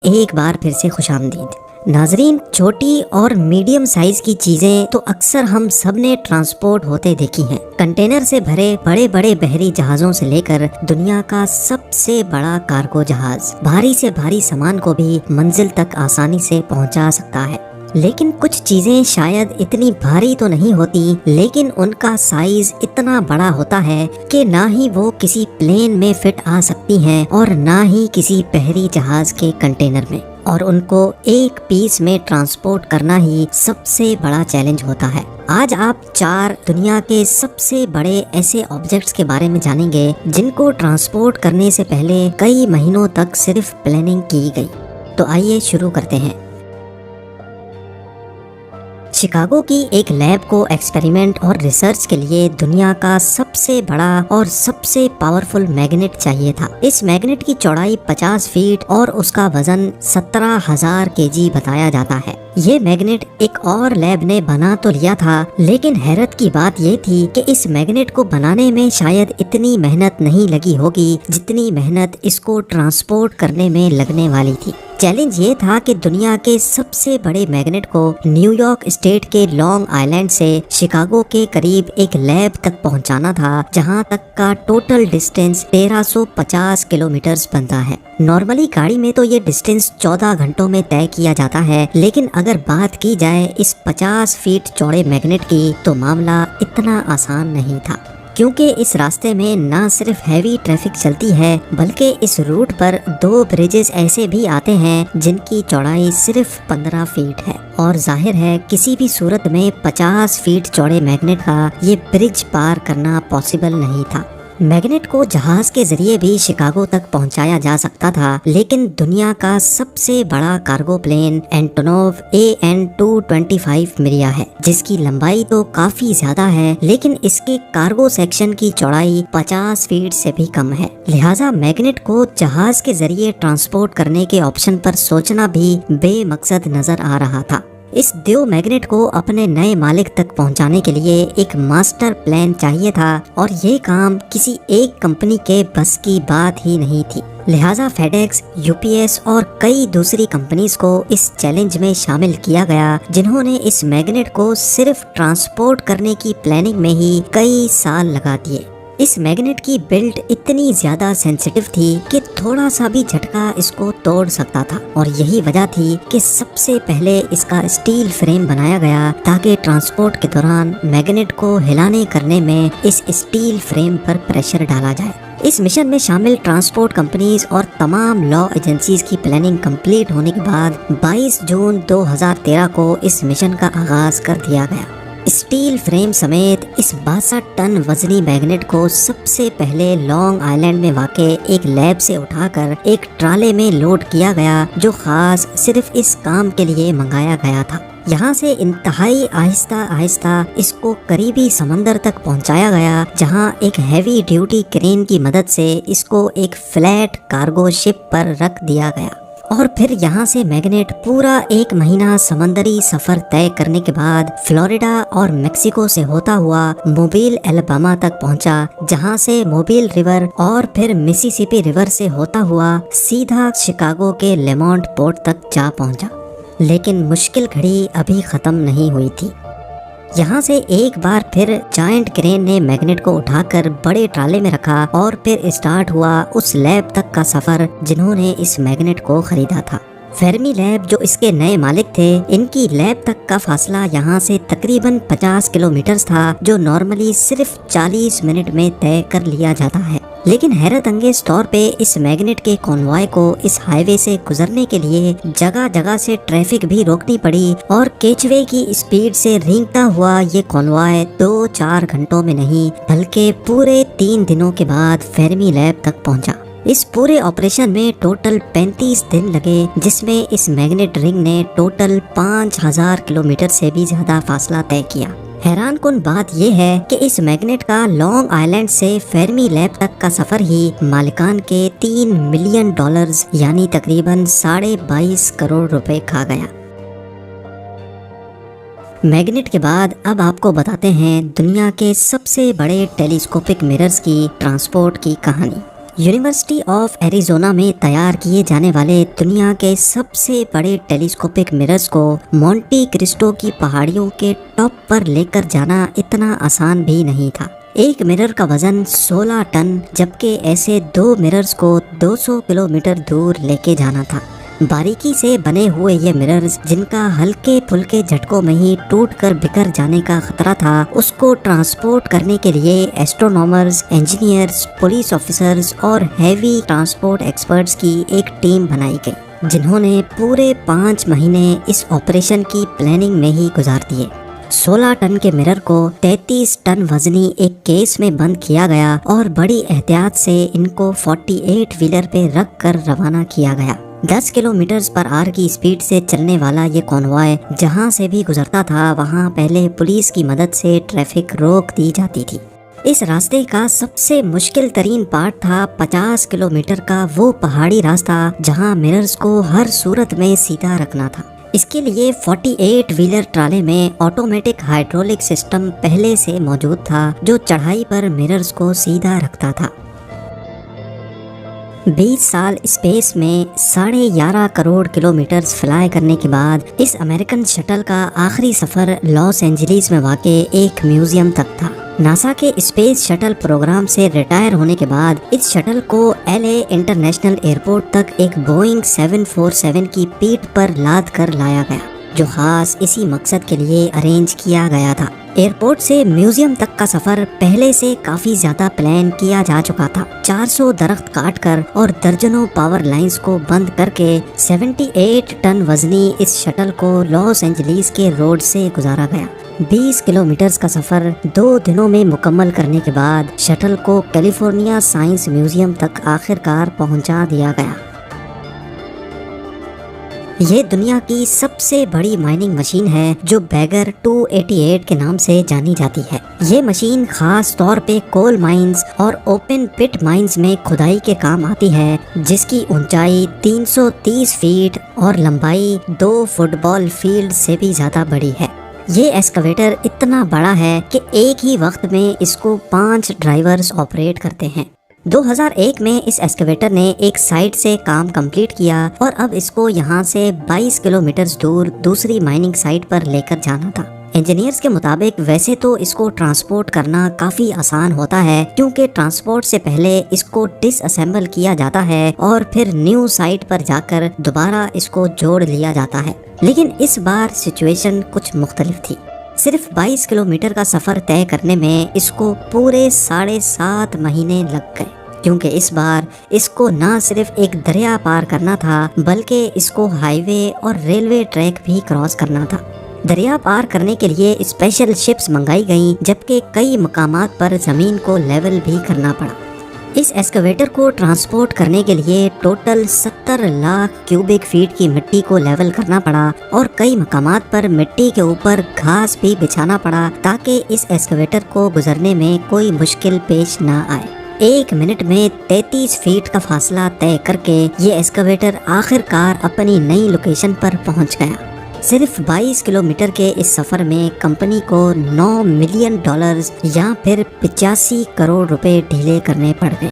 ایک بار پھر سے خوش آمدید ناظرین۔ چھوٹی اور میڈیم سائز کی چیزیں تو اکثر ہم سب نے ٹرانسپورٹ ہوتے دیکھی ہیں۔ کنٹینر سے بھرے بڑے بڑے بحری جہازوں سے لے کر دنیا کا سب سے بڑا کارگو جہاز بھاری سے بھاری سامان کو بھی منزل تک آسانی سے پہنچا سکتا ہے۔ لیکن کچھ چیزیں شاید اتنی بھاری تو نہیں ہوتی، لیکن ان کا سائز اتنا بڑا ہوتا ہے کہ نہ ہی وہ کسی پلین میں فٹ آ سکتی ہیں اور نہ ہی کسی بحری جہاز کے کنٹینر میں، اور ان کو ایک پیس میں ٹرانسپورٹ کرنا ہی سب سے بڑا چیلنج ہوتا ہے۔ آج آپ 4 دنیا کے سب سے بڑے ایسے آبجیکٹس کے بارے میں جانیں گے جن کو ٹرانسپورٹ کرنے سے پہلے کئی مہینوں تک صرف پلاننگ کی گئی۔ تو آئیے شروع کرتے ہیں۔ شکاگو کی ایک لیب کو ایکسپیریمنٹ اور ریسرچ کے لیے دنیا کا سب سے بڑا اور سب سے پاورفل میگنیٹ چاہیے تھا۔ اس میگنیٹ کی چوڑائی 50 فیٹ اور اس کا وزن 17,000 kg بتایا جاتا ہے۔ یہ میگنیٹ ایک اور لیب نے بنا تو لیا تھا، لیکن حیرت کی بات یہ تھی کہ اس میگنیٹ کو بنانے میں شاید اتنی محنت نہیں لگی ہوگی جتنی محنت اس کو ٹرانسپورٹ کرنے میں لگنے والی تھی۔ چیلنج یہ تھا کہ دنیا کے سب سے بڑے میگنیٹ کو نیو یارک اسٹیٹ کے لانگ آئلینڈ سے شکاگو کے قریب ایک لیب تک پہنچانا تھا، جہاں تک کا ٹوٹل ڈسٹینس 1350 کلومیٹرز بنتا ہے۔ نارملی گاڑی میں تو یہ ڈسٹینس 14 گھنٹوں میں طے کیا جاتا ہے، لیکن اگر بات کی جائے اس 50 فیٹ چوڑے میگنیٹ کی تو معاملہ اتنا آسان نہیں تھا، کیونکہ اس راستے میں نہ صرف ہیوی ٹریفک چلتی ہے بلکہ اس روٹ پر 2 بریجز ایسے بھی آتے ہیں جن کی چوڑائی صرف 15 فیٹ ہے، اور ظاہر ہے کسی بھی صورت میں 50 فیٹ چوڑے میگنیٹ کا یہ برج پار کرنا پاسبل نہیں تھا۔ میگنیٹ کو جہاز کے ذریعے بھی شکاگو تک پہنچایا جا سکتا تھا، لیکن دنیا کا سب سے بڑا کارگو پلین اینٹونوو AN-225 مریا ہے، جس کی لمبائی تو کافی زیادہ ہے، لیکن اس کے کارگو سیکشن کی چوڑائی 50 فیٹ سے بھی کم ہے۔ لہٰذا میگنیٹ کو جہاز کے ذریعے ٹرانسپورٹ کرنے کے آپشن پر سوچنا بھی بے مقصد نظر آ رہا تھا۔ اس دیو میگنیٹ کو اپنے نئے مالک تک پہنچانے کے لیے ایک ماسٹر پلان چاہیے تھا، اور یہ کام کسی ایک کمپنی کے بس کی بات ہی نہیں تھی۔ لہٰذا فیڈیکس، UPS اور کئی دوسری کمپنیز کو اس چیلنج میں شامل کیا گیا، جنہوں نے اس میگنیٹ کو صرف ٹرانسپورٹ کرنے کی پلاننگ میں ہی کئی سال لگا دیے۔ اس میگنیٹ کی بلڈ اتنی زیادہ سینسیٹیو تھی کہ تھوڑا سا بھی جھٹکا اس کو توڑ سکتا تھا، اور یہی وجہ تھی کہ سب سے پہلے اس کا اسٹیل فریم بنایا گیا تاکہ ٹرانسپورٹ کے دوران میگنیٹ کو ہلانے کرنے میں اس اسٹیل فریم پر پریشر ڈالا جائے۔ اس مشن میں شامل ٹرانسپورٹ کمپنیز اور تمام لا ایجنسیز کی پلاننگ کمپلیٹ ہونے کے بعد 22 جون 2013 کو اس مشن کا آغاز کر دیا گیا۔ اسٹیل فریم سمیت اس 62 ٹن وزنی میگنیٹ کو سب سے پہلے لانگ آئلینڈ میں واقع ایک لیب سے اٹھا کر ایک ٹرالے میں لوڈ کیا گیا، جو خاص صرف اس کام کے لیے منگایا گیا تھا۔ یہاں سے انتہائی آہستہ آہستہ اس کو قریبی سمندر تک پہنچایا گیا، جہاں ایک ہیوی ڈیوٹی کرین کی مدد سے اس کو ایک فلیٹ کارگو شپ پر رکھ دیا گیا، اور پھر یہاں سے میگنیٹ پورا 1 مہینہ سمندری سفر طے کرنے کے بعد فلوریڈا اور میکسیکو سے ہوتا ہوا موبیل الاباما تک پہنچا، جہاں سے موبیل ریور اور پھر مسیسپی ریور سے ہوتا ہوا سیدھا شکاگو کے لیمونٹ پورٹ تک جا پہنچا۔ لیکن مشکل گھڑی ابھی ختم نہیں ہوئی تھی۔ یہاں سے ایک بار پھر جائنٹ کرین نے میگنیٹ کو اٹھا کر بڑے ٹرالے میں رکھا، اور پھر اسٹارٹ ہوا اس لیب تک کا سفر جنہوں نے اس میگنیٹ کو خریدا تھا۔ فیرمی لیب جو اس کے نئے مالک تھے، ان کی لیب تک کا فاصلہ یہاں سے تقریباً 50 کلومیٹرز تھا، جو نارملی صرف 40 منٹ میں طے کر لیا جاتا ہے۔ لیکن حیرت انگیز طور پہ اس میگنیٹ کے کانوائے کو اس ہائی وے سے گزرنے کے لیے جگہ جگہ سے ٹریفک بھی روکنی پڑی، اور کیچوے کی اسپیڈ سے رینگتا ہوا یہ کانوائے 2-4 گھنٹوں میں نہیں بلکہ پورے 3 دنوں کے بعد فیرمی لیب تک پہنچا۔ اس پورے آپریشن میں ٹوٹل 35 دن لگے، جس میں اس میگنیٹ رنگ نے ٹوٹل 5000 کلومیٹر سے بھی زیادہ فاصلہ طے کیا۔ حیران کن بات یہ ہے کہ اس میگنیٹ کا لانگ آئلینڈ سے فیرمی لیب تک کا سفر ہی مالکان کے $3 ملین یعنی تقریباً 22.5 کروڑ روپے کھا گیا۔ میگنیٹ کے بعد اب آپ کو بتاتے ہیں دنیا کے سب سے بڑے ٹیلیسکوپک مررز کی ٹرانسپورٹ کی کہانی۔ یونیورسٹی آف ایریزونا میں تیار کیے جانے والے دنیا کے سب سے بڑے ٹیلیسکوپک مررز کو مونٹی کرسٹو کی پہاڑیوں کے ٹاپ پر لے کر جانا اتنا آسان بھی نہیں تھا۔ ایک مرر کا وزن 16 ٹن، جبکہ ایسے 2 مررز کو 200 کلومیٹر دور لے کے جانا تھا۔ باریکی سے بنے ہوئے یہ مررز، جن کا ہلکے پھلکے جھٹکوں میں ہی ٹوٹ کر بکھر جانے کا خطرہ تھا، اس کو ٹرانسپورٹ کرنے کے لیے ایسٹرونامرز، انجینئرز، پولیس آفیسرز اور ہیوی ٹرانسپورٹ ایکسپرٹس کی ایک ٹیم بنائی گئی، جنہوں نے پورے 5 مہینے اس آپریشن کی پلاننگ میں ہی گزار دیے۔ 16 ٹن کے مرر کو 33 ٹن وزنی ایک کیس میں بند کیا گیا اور بڑی احتیاط سے ان کو 48 ویلر پہ رکھ کر روانہ کیا گیا۔ 10 کلومیٹرز پر آر کی سپیڈ سے چلنے والا یہ کانوائے جہاں سے بھی گزرتا تھا، وہاں پہلے پولیس کی مدد سے ٹریفک روک دی جاتی تھی۔ اس راستے کا سب سے مشکل ترین پارٹ تھا 50 کلومیٹر کا وہ پہاڑی راستہ جہاں مررز کو ہر صورت میں سیدھا رکھنا تھا۔ اس کے لیے 48 ویلر ٹرالے میں آٹومیٹک ہائیڈرولک سسٹم پہلے سے موجود تھا، جو چڑھائی پر مررز کو سیدھا رکھتا تھا۔ 20 سال اسپیس میں 11.5 کروڑ کلومیٹرز فلائی کرنے کے بعد اس امریکن شٹل کا آخری سفر لاس اینجلیس میں واقع ایک میوزیم تک تھا۔ ناسا کے اسپیس شٹل پروگرام سے ریٹائر ہونے کے بعد اس شٹل کو LA انٹرنیشنل ایئرپورٹ تک ایک بوئنگ 747 کی پیٹھ پر لاد کر لایا گیا، جو خاص اسی مقصد کے لیے ارینج کیا گیا تھا۔ ایئرپورٹ سے میوزیم تک کا سفر پہلے سے کافی زیادہ پلان کیا جا چکا تھا۔ 400 درخت کاٹ کر اور درجنوں پاور لائنز کو بند کر کے 78 ٹن وزنی اس شٹل کو لاس اینجلیس کے روڈ سے گزارا گیا۔ 20 کلومیٹرز کا سفر 2 دنوں میں مکمل کرنے کے بعد شٹل کو کیلیفورنیا سائنس میوزیم تک آخرکار پہنچا دیا گیا۔ یہ دنیا کی سب سے بڑی مائننگ مشین ہے جو بیگر 288 کے نام سے جانی جاتی ہے۔ یہ مشین خاص طور پہ کول مائنز اور اوپن پٹ مائنز میں کھدائی کے کام آتی ہے، جس کی اونچائی 330 فیٹ اور لمبائی 2 فٹ بال فیلڈ سے بھی زیادہ بڑی ہے۔ یہ ایکسکیویٹر اتنا بڑا ہے کہ ایک ہی وقت میں اس کو 5 ڈرائیورز آپریٹ کرتے ہیں۔ 2001 میں اس ایکسکیویٹر نے ایک سائٹ سے کام کمپلیٹ کیا اور اب اس کو یہاں سے 22 کلومیٹرز دور دوسری مائننگ سائٹ پر لے کر جانا تھا۔ انجینئرز کے مطابق ویسے تو اس کو ٹرانسپورٹ کرنا کافی آسان ہوتا ہے، کیونکہ ٹرانسپورٹ سے پہلے اس کو ڈس اسمبل کیا جاتا ہے اور پھر نیو سائٹ پر جا کر دوبارہ اس کو جوڑ لیا جاتا ہے، لیکن اس بار سچویشن کچھ مختلف تھی۔ صرف 22 کلومیٹر کا سفر طے کرنے میں اس کو پورے 7.5 مہینے لگ گئے، کیونکہ اس بار اس کو نہ صرف ایک دریا پار کرنا تھا بلکہ اس کو ہائی وے اور ریلوے ٹریک بھی کراس کرنا تھا۔ دریا پار کرنے کے لیے اسپیشل شپس منگائی گئیں، جبکہ کئی مقامات پر زمین کو لیول بھی کرنا پڑا۔ اس ایکسکیویٹر کو ٹرانسپورٹ کرنے کے لیے ٹوٹل 70 لاکھ کیوبک فیٹ کی مٹی کو لیول کرنا پڑا اور کئی مقامات پر مٹی کے اوپر گھاس بھی بچھانا پڑا تاکہ اس ایکسکیویٹر کو گزرنے میں کوئی مشکل پیش نہ آئے۔ 1 منٹ میں 33 فیٹ کا فاصلہ طے کر کے یہ ایکسکیویٹر آخرکار اپنی نئی لوکیشن پر پہنچ گیا۔ صرف 22 کلومیٹر کے اس سفر میں کمپنی کو $9 ملین یا پھر 85 کروڑ روپے ڈھیلے کرنے پڑ گئے۔